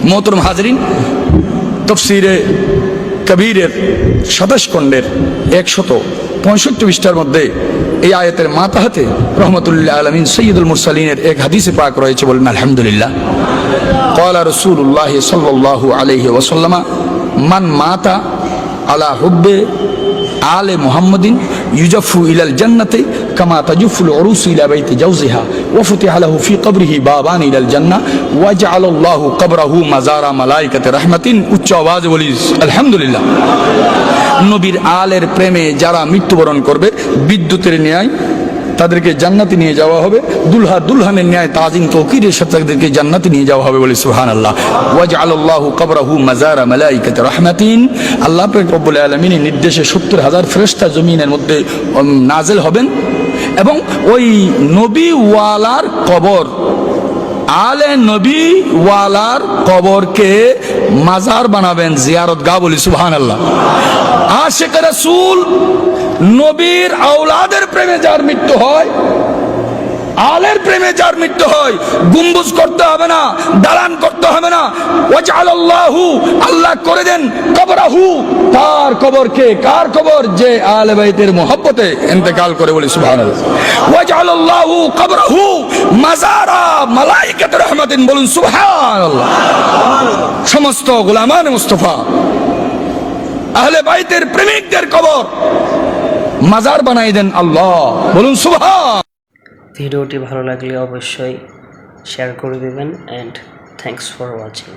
মোহতরম হাজরিন, তফসিরে কবিরের 27 খণ্ডের 165 পৃষ্ঠার মধ্যে এই আয়াতের মাতাহাতে রহমতুল্লাহ আলামিন সৈয়দুল মুরসালিনের এক হাদিসে পাক রয়েছে, বলেন আলহামদুলিল্লাহ। ক্বালা রাসূলুল্লাহ সাল্লাল্লাহু আলাইহি ওয়াসাল্লাম মান মাতা আলা হুব্বে আলে মুহাম্মাদিন ইউজাফু ইলাল জান্নাতি কামা তাজুফুল উরুসু ইলা বাইতি জাওজিহা ওয়া ফুতিহা লাহু ফি কবরিহি বাবান ইলাল জান্নাহ ওয়া জাআলাল্লাহু কবরাহু মাজারা মালাইকাতি রাহমাতিন। উচ্চ আওয়াজে বলি আলহামদুলিল্লাহ। নবীর আলের প্রেমে যারা মৃত্যুবরণ করবে, বিদ্যুতের ন্যায় তাদেরকে জান্নাতে নিয়ে যাওয়া হবে, দুলহা দুলহানের ন্যায় তাজিম তৌকিরের সাথে তাদেরকে জান্নাতে নিয়ে যাওয়া হবে, বলি সুবহানাল্লাহ। ওয়া জাআলাল্লাহু কবরাহু মাজারা মালাইকাতি রাহমাতিন। আল্লাহ পাক রব্বুল আলামিনের নির্দেশে 70,000 ফেরেশতা জমিনের মধ্যে নাজিল হবেন এবং ওই নবী ওয়ালার কবর, আলে নবী ওয়ালার কবরকে মাজার বানাবেন, জিয়ারতগাহ, বলি সুবহানাল্লাহ। আশিক রাসূল নবীর আওলাদের প্রেমে যার মৃত্যু হয়, আলের প্রেমে যার মৃত্যু হয়, গম্বুজ করতে হবে না, দালান করতে হবে না। ওয়াজআলাল্লাহু, আল্লাহ করে দেন, কবরাহু, তার কবরকে, কার কবর? যে আলে বাইতের মোহব্বতে ইন্তেকাল করে, বলি সুবহানাল্লাহ। ওয়াজআলাল্লাহু কবরাহু মাজারা মালাইকাতুর রাহমাতিন, বলুন সুবহানাল্লাহ। সমস্ত গোলামান মুস্তাফা আহলে বাইতের প্রেমিকদের কবর মাজার বানাই দেন আল্লাহ, বলুন সুবহান। ভিডিওটি ভালো লাগলে অবশ্যই শেয়ার করে দেবেন, অ্যান্ড থ্যাঙ্কস ফর ওয়াচিং।